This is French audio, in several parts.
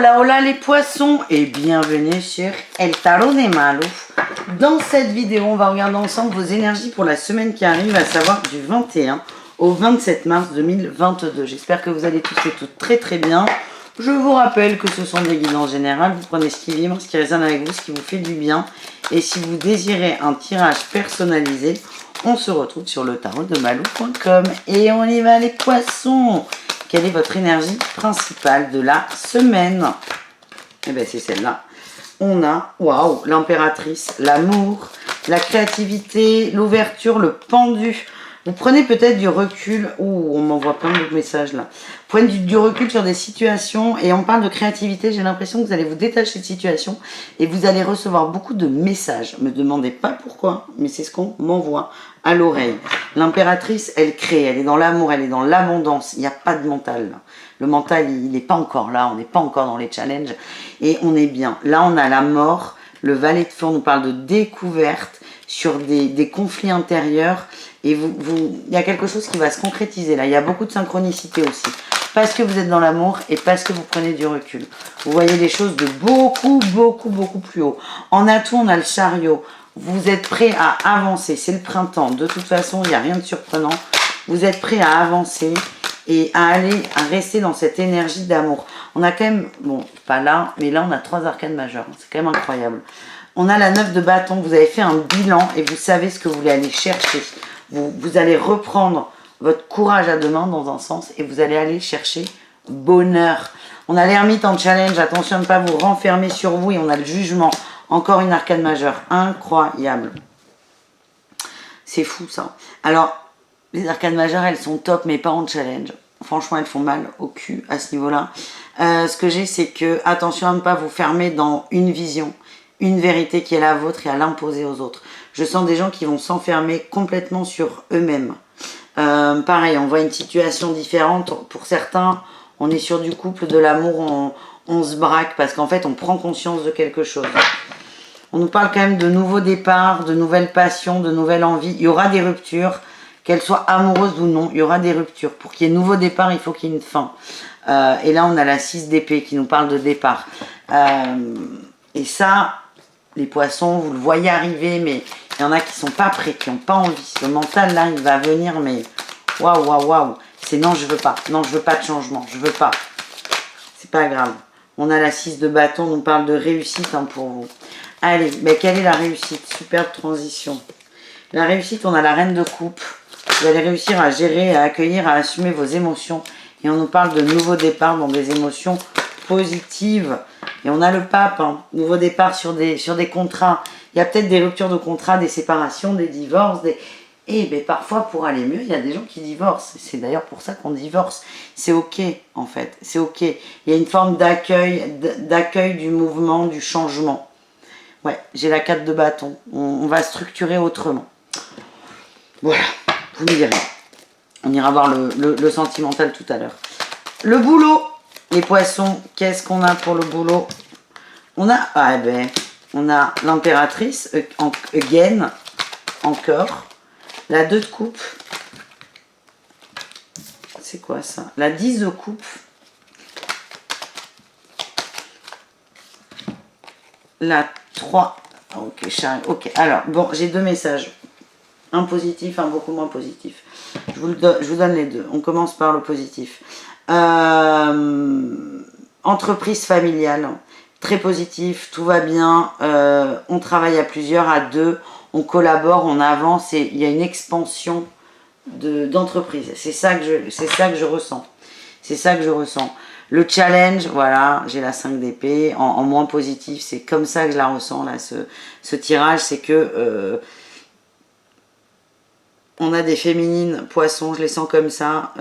Hola, hola les poissons et bienvenue sur El Tarot de Malu. Dans cette vidéo, on va regarder ensemble vos énergies pour la semaine qui arrive, à savoir du 21 au 27 mars 2022. J'espère que vous allez tous et toutes très très bien. Je vous rappelle que ce sont des guidances générales. Vous prenez ce qui vibre, ce qui résonne avec vous, ce qui vous fait du bien. Et si vous désirez un tirage personnalisé, on se retrouve sur le tarot de Malou.com. Et on y va les poissons. Quelle est votre énergie principale de la semaine? Eh bien, c'est celle-là. On a, waouh, l'impératrice, l'amour, la créativité, l'ouverture, le pendu. Vous prenez peut-être du recul. Ouh, on m'envoie plein de messages là. Vous prenez du recul sur des situations et on parle de créativité. J'ai l'impression que vous allez vous détacher de situations et vous allez recevoir beaucoup de messages. Ne me demandez pas pourquoi, mais c'est ce qu'on m'envoie à l'oreille. L'impératrice, elle crée, elle est dans l'amour, elle est dans l'abondance. Il n'y a pas de mental là. Le mental, il n'est pas encore là, on n'est pas encore dans les challenges et on est bien. Là, on a la mort. Le valet de feu, on nous parle de découverte sur des conflits intérieurs. Et il y a quelque chose qui va se concrétiser là. Il y a beaucoup de synchronicité aussi. Parce que vous êtes dans l'amour et parce que vous prenez du recul. Vous voyez les choses de beaucoup plus haut. En atout, on a le chariot. Vous êtes prêt à avancer. C'est le printemps. De toute façon, il n'y a rien de surprenant. Vous êtes prêt à avancer et à rester dans cette énergie d'amour. On a quand même, bon, pas là, mais là, on a 3 arcanes majeures. C'est quand même incroyable. On a la 9 de bâton. Vous avez fait un bilan et vous savez ce que vous voulez aller chercher. Vous allez reprendre votre courage à deux mains dans un sens et vous allez aller chercher bonheur. On a l'ermite en challenge, attention à ne pas vous renfermer sur vous et on a le jugement. Encore une arcane majeure, incroyable. C'est fou ça. Alors, les arcanes majeures, elles sont top mais pas en challenge. Franchement, elles font mal au cul à ce niveau-là. Ce que j'ai, c'est que attention à ne pas vous fermer dans une vision, une vérité qui est la vôtre et à l'imposer aux autres. Je sens des gens qui vont s'enfermer complètement sur eux-mêmes. Pareil, on voit une situation différente. Pour certains, on est sur du couple, de l'amour, on se braque parce qu'en fait, on prend conscience de quelque chose. On nous parle quand même de nouveaux départs, de nouvelles passions, de nouvelles envies. Il y aura des ruptures, qu'elles soient amoureuses ou non, il y aura des ruptures. Pour qu'il y ait nouveau départ, il faut qu'il y ait une fin. Et là, on a la 6 d'épée qui nous parle de départ. Et ça, les poissons, vous le voyez arriver, mais il y en a qui sont pas prêts, qui n'ont pas envie. Le mental, là, il va venir, mais waouh. C'est non, je veux pas. Non, je veux pas de changement. Je veux pas. C'est pas grave. On a la 6 de bâton, on parle de réussite hein, pour vous. Allez, mais quelle est la réussite? Superbe transition. La réussite, on a la reine de coupe. Vous allez réussir à gérer, à accueillir, à assumer vos émotions. Et on nous parle de nouveaux départs dans des émotions positives. Et on a le pape, hein, nouveau départ sur des contrats. Il y a peut-être des ruptures de contrats, des séparations, des divorces. Et ben, parfois, pour aller mieux, il y a des gens qui divorcent. C'est d'ailleurs pour ça qu'on divorce. C'est ok, en fait. C'est ok. Il y a une forme d'accueil du mouvement, du changement. Ouais, j'ai la 4 de bâton. On va structurer autrement. Voilà, vous me direz. On ira voir le sentimental tout à l'heure. Le boulot. Les poissons, qu'est-ce qu'on a pour le boulot? On a l'impératrice, again, encore. La 2 de coupe. C'est quoi ça? La 10 de coupe. La 3. Ok, ok. Alors, bon, j'ai 2 messages. Un positif, un beaucoup moins positif. Je vous donne les deux. On commence par le positif. Entreprise familiale, très positif, tout va bien, on travaille à plusieurs, à 2, on collabore, on avance et il y a une expansion d'entreprise. C'est ça que je ressens. C'est ça que je ressens. Le challenge, voilà, j'ai la 5 d'épée, en moins positif, c'est comme ça que je la ressens là, ce tirage, c'est que on a des féminines poissons, je les sens comme ça.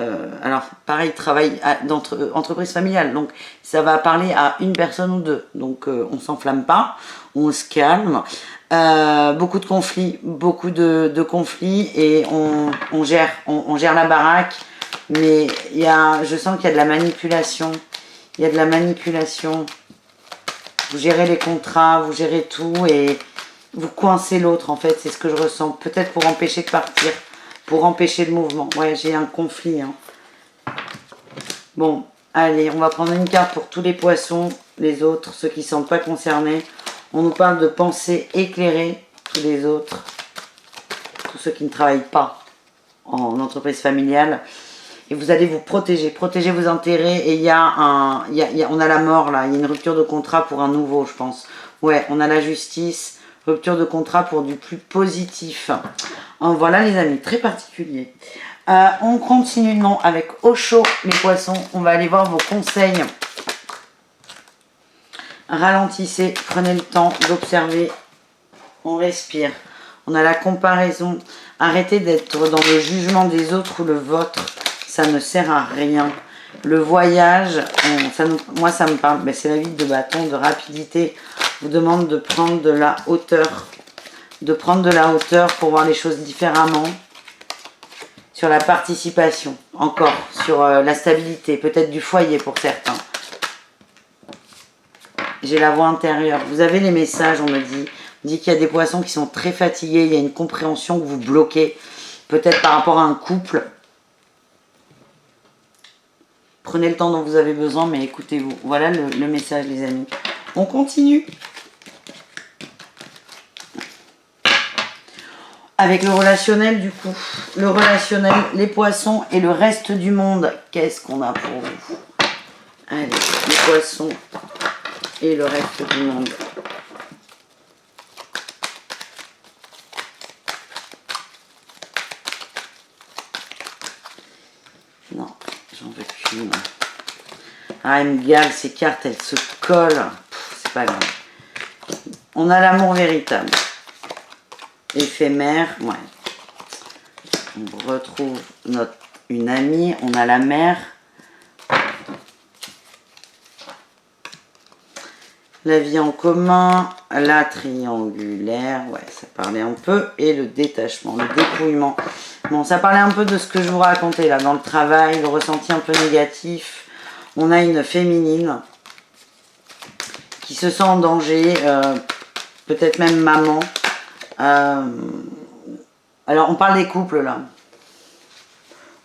Alors, pareil, travail d'entreprise familiale. Donc, ça va parler à une personne ou deux. Donc, on ne s'enflamme pas, on se calme. Beaucoup de conflits, de conflits. Et on gère la baraque. Mais je sens qu'il y a de la manipulation. Il y a de la manipulation. Vous gérez les contrats, vous gérez tout. Et vous coincez l'autre, en fait. C'est ce que je ressens. Peut-être pour empêcher de partir. Pour empêcher le mouvement. Ouais, j'ai un conflit. Hein. Bon, allez, on va prendre une carte pour tous les poissons. les autres, ceux qui ne sont pas concernés. On nous parle de pensées éclairées, tous les autres, tous ceux qui ne travaillent pas en entreprise familiale. Et vous allez vous protéger vos intérêts. Et il y a on a la mort là, il y a une rupture de contrat pour un nouveau, je pense. Ouais, on a la justice, rupture de contrat pour du plus positif. Voilà les amis, très particulier. On continue non avec Osho, les poissons. On va aller voir vos conseils. Ralentissez, prenez le temps d'observer. On respire. On a la comparaison. Arrêtez d'être dans le jugement des autres ou le vôtre. Ça ne sert à rien. Le voyage, moi ça me parle, c'est la vie de bâton, de rapidité. Vous demande de prendre de la hauteur. De prendre de la hauteur pour voir les choses différemment. Sur la participation, encore. Sur la stabilité, peut-être du foyer pour certains. J'ai la voix intérieure. Vous avez les messages, on me dit qu'il y a des poissons qui sont très fatigués. Il y a une compréhension que vous bloquez. Peut-être par rapport à un couple. Prenez le temps dont vous avez besoin, mais écoutez-vous. Voilà le message, les amis. On continue. Avec le relationnel, du coup. Le relationnel, les poissons et le reste du monde. Qu'est-ce qu'on a pour vous? Allez, les poissons et le reste du monde. Non, j'en veux plus. Non. Ah, elle me gale, ces cartes, elles se collent. C'est pas grave. On a l'amour véritable. Éphémère, ouais. On retrouve une amie. On a la mère. La vie en commun, la triangulaire, ouais, ça parlait un peu, et le détachement, le dépouillement. Bon, ça parlait un peu de ce que je vous racontais là, dans le travail, le ressenti un peu négatif. On a une féminine qui se sent en danger, peut-être même maman. Alors, on parle des couples là,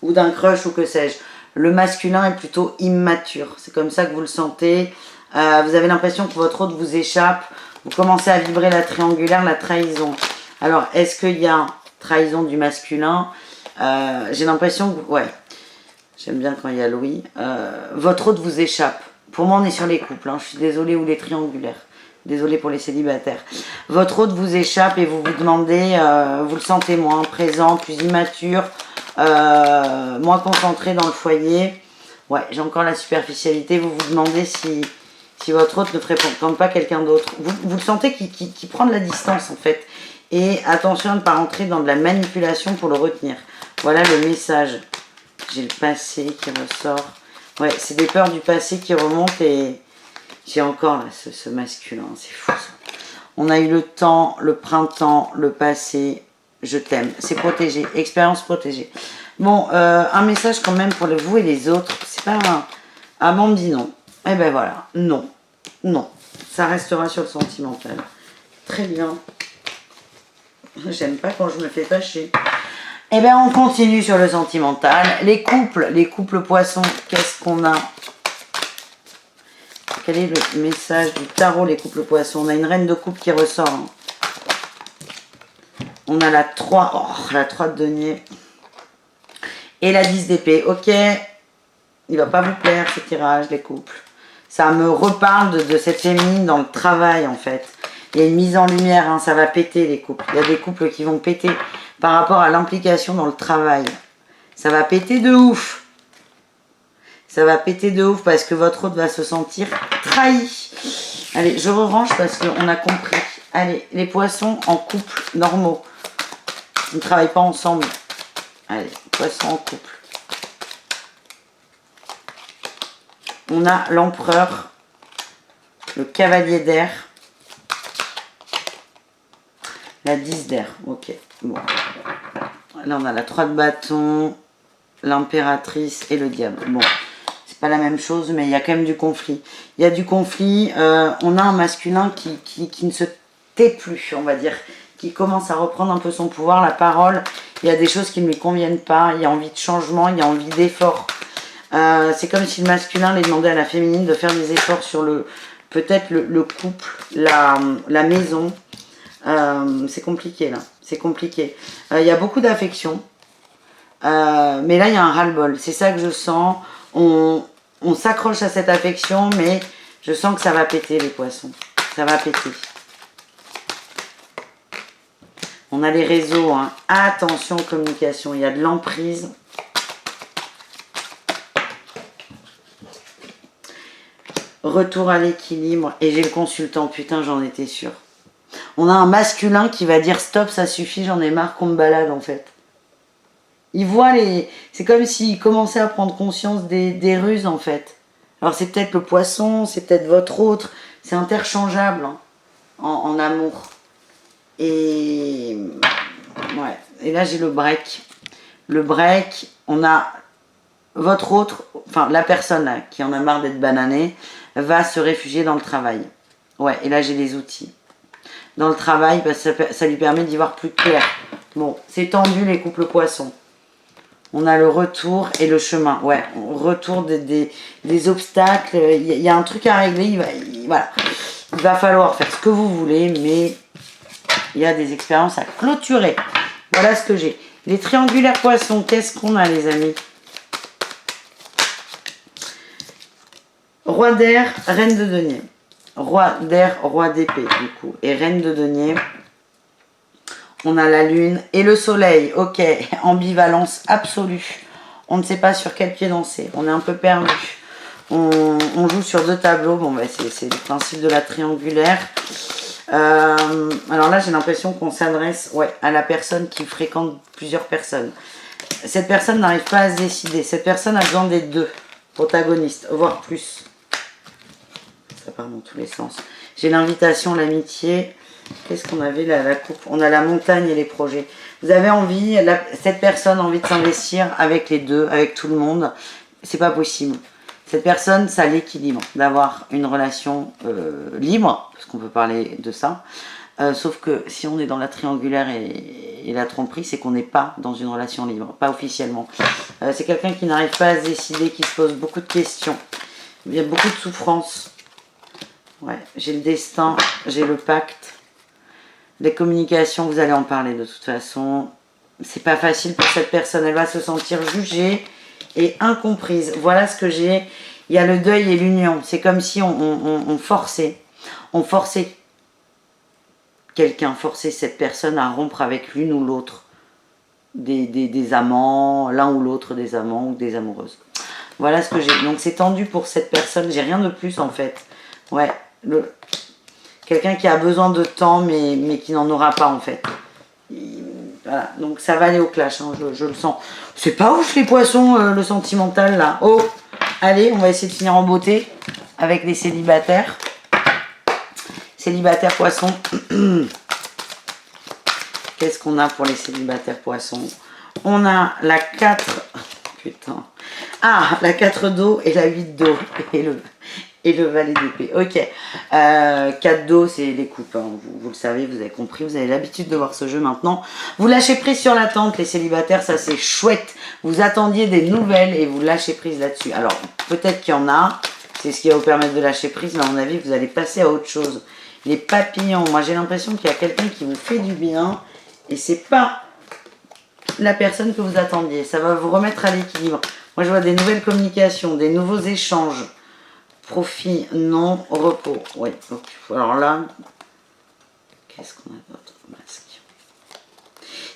ou d'un crush ou que sais-je. Le masculin est plutôt immature, c'est comme ça que vous le sentez. Vous avez l'impression que votre autre vous échappe. Vous commencez à vibrer la triangulaire, la trahison. Alors, est-ce qu'il y a trahison du masculin? J'ai l'impression que... Ouais, j'aime bien quand il y a Louis. Votre autre vous échappe. Pour moi, on est sur les couples. Hein. Je suis désolée, ou les triangulaires. Désolée pour les célibataires. Votre autre vous échappe et vous vous demandez... vous le sentez moins présent, plus immature, moins concentré dans le foyer. Ouais, j'ai encore la superficialité. Vous vous demandez si votre autre ne fréquente pas quelqu'un d'autre. Vous le sentez qui prend de la distance en fait. Et attention à ne pas rentrer dans de la manipulation pour le retenir. Voilà le message. J'ai le passé qui ressort. Ouais, c'est des peurs du passé qui remontent et j'ai encore là, ce masculin. C'est fou ça. On a eu le temps, le printemps, le passé. Je t'aime. C'est protégé. Expérience protégée. Bon, un message quand même pour vous et les autres. C'est pas un... Ah bon, me dit non. Eh ben voilà, non. Non. Ça restera sur le sentimental. Très bien. J'aime pas quand je me fais fâcher. Eh ben on continue sur le sentimental. Les couples poissons, qu'est-ce qu'on a? Quel est le message du tarot, les couples poissons? On a une reine de coupe qui ressort. Hein. On a la 3. Oh, la 3 de denier. Et la 10 d'épée. Ok. Il va pas vous plaire ce tirage, les couples. Ça me reparle de cette féminine dans le travail, en fait. Il y a une mise en lumière, hein, ça va péter, les couples. Il y a des couples qui vont péter par rapport à l'implication dans le travail. Ça va péter de ouf. Ça va péter de ouf parce que votre autre va se sentir trahi. Allez, je re-range parce qu'on a compris. Allez, les poissons en couple normaux. Ils ne travaillent pas ensemble. Allez, poissons en couple. On a l'empereur, le cavalier d'air, la 10 d'air. Ok, bon. Là, on a la 3 de bâton, l'impératrice et le diable. Bon, c'est pas la même chose, mais il y a quand même du conflit. Il y a du conflit. On a un masculin qui ne se tait plus, on va dire, qui commence à reprendre un peu son pouvoir, la parole. Il y a des choses qui ne lui conviennent pas. Il y a envie de changement, il y a envie d'effort. C'est comme si le masculin lui demandait à la féminine de faire des efforts sur le peut-être le couple, la maison. C'est compliqué là, c'est compliqué. Il y a beaucoup d'affection, mais là il y a un ras-le-bol. C'est ça que je sens. On s'accroche à cette affection, mais je sens que ça va péter les poissons. Ça va péter. On a les réseaux, hein. Attention communication, il y a de l'emprise. Retour à l'équilibre. Et j'ai le consultant, putain j'en étais sûre. On a un masculin qui va dire stop, ça suffit, j'en ai marre qu'on me balade en fait. Il voit les... C'est comme s'il commençait à prendre conscience des ruses en fait. Alors c'est peut-être le poisson, c'est peut-être votre autre. C'est interchangeable hein, en amour. Et... Ouais. Et là j'ai le break. Le break, on a votre autre, enfin la personne là, qui en a marre d'être bananée, va se réfugier dans le travail. Ouais, et là j'ai les outils. Dans le travail, parce que ça lui permet d'y voir plus clair. Bon, c'est tendu les couples poissons. On a le retour et le chemin. Ouais, retour des obstacles. Il y a un truc à régler. Voilà. Il va falloir faire ce que vous voulez, mais il y a des expériences à clôturer. Voilà ce que j'ai. Les triangulaires poissons, qu'est-ce qu'on a les amis? Roi d'air, reine de denier. Roi d'air, roi d'épée du coup. Et reine de denier. On a la lune et le soleil. Ok, ambivalence absolue. On ne sait pas sur quel pied danser. On est un peu perdu. On joue sur deux tableaux. Bon, bah, c'est le principe de la triangulaire. Alors là, j'ai l'impression qu'on s'adresse à la personne qui fréquente plusieurs personnes. Cette personne n'arrive pas à se décider. Cette personne a besoin des deux protagonistes, voire plus. Ça part dans tous les sens. J'ai l'invitation, l'amitié. Qu'est-ce qu'on avait là, la coupe? On a la montagne et les projets. Vous avez envie, cette personne a envie de s'investir avec les deux, avec tout le monde. C'est pas possible. Cette personne, ça l'équilibre d'avoir une relation libre, parce qu'on peut parler de ça. Sauf que si on est dans la triangulaire et la tromperie, c'est qu'on n'est pas dans une relation libre, pas officiellement. C'est quelqu'un qui n'arrive pas à se décider, qui se pose beaucoup de questions. Il y a beaucoup de souffrance. Ouais, j'ai le destin, j'ai le pacte. Les communications, vous allez en parler de toute façon. C'est pas facile pour cette personne. Elle va se sentir jugée et incomprise. Voilà ce que j'ai. Il y a le deuil et l'union. C'est comme si on forçait. On forçait quelqu'un, forçait cette personne à rompre avec l'une ou l'autre des amants, l'un ou l'autre des amants ou des amoureuses. Voilà ce que j'ai. Donc c'est tendu pour cette personne. J'ai rien de plus en fait. Ouais. Quelqu'un qui a besoin de temps mais qui n'en aura pas en fait. Voilà, donc ça va aller au clash, hein, je le sens. C'est pas ouf les poissons, le sentimental là. Oh, allez, on va essayer de finir en beauté avec les célibataires. Célibataires poissons. Qu'est-ce qu'on a pour les célibataires poissons? On a la 4... Putain. Ah, la 4 d'eau et la 8 d'eau. Et le valet d'épée. Ok. 4 d'eau, c'est les coupes. Hein. Vous le savez, vous avez compris. Vous avez l'habitude de voir ce jeu maintenant. Vous lâchez prise sur l'attente, les célibataires. Ça, c'est chouette. Vous attendiez des nouvelles et vous lâchez prise là-dessus. Alors, peut-être qu'il y en a. C'est ce qui va vous permettre de lâcher prise. Mais à mon avis, vous allez passer à autre chose. Les papillons. Moi, j'ai l'impression qu'il y a quelqu'un qui vous fait du bien. Et c'est pas la personne que vous attendiez. Ça va vous remettre à l'équilibre. Moi, je vois des nouvelles communications, des nouveaux échanges. Profit, non, repos. Oui, donc, alors là, qu'est-ce qu'on a d'autre? Masque.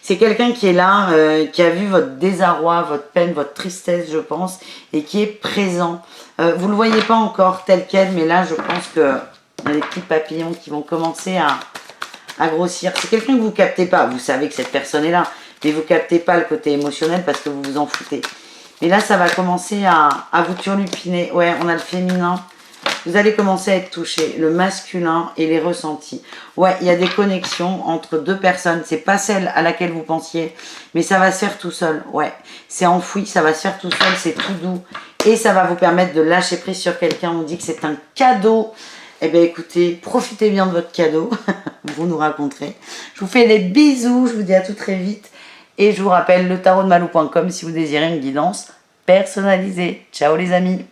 C'est quelqu'un qui est là, qui a vu votre désarroi, votre peine, votre tristesse, je pense, et qui est présent. Vous ne le voyez pas encore tel quel, mais là, je pense qu'il y a des petits papillons qui vont commencer à grossir. C'est quelqu'un que vous ne captez pas. Vous savez que cette personne est là, mais vous ne captez pas le côté émotionnel parce que vous vous en foutez. Mais là, ça va commencer à vous turlupiner. Ouais, on a le féminin. Vous allez commencer à être touché. Le masculin et les ressentis. Ouais, il y a des connexions entre deux personnes. C'est pas celle à laquelle vous pensiez. Mais ça va se faire tout seul. Ouais, c'est enfoui. Ça va se faire tout seul. C'est tout doux. Et ça va vous permettre de lâcher prise sur quelqu'un. On dit que c'est un cadeau. Eh bien, écoutez, profitez bien de votre cadeau. Vous nous raconterez. Je vous fais des bisous. Je vous dis à tout très vite. Et je vous rappelle le tarotdemalou.com si vous désirez une guidance personnalisée. Ciao les amis!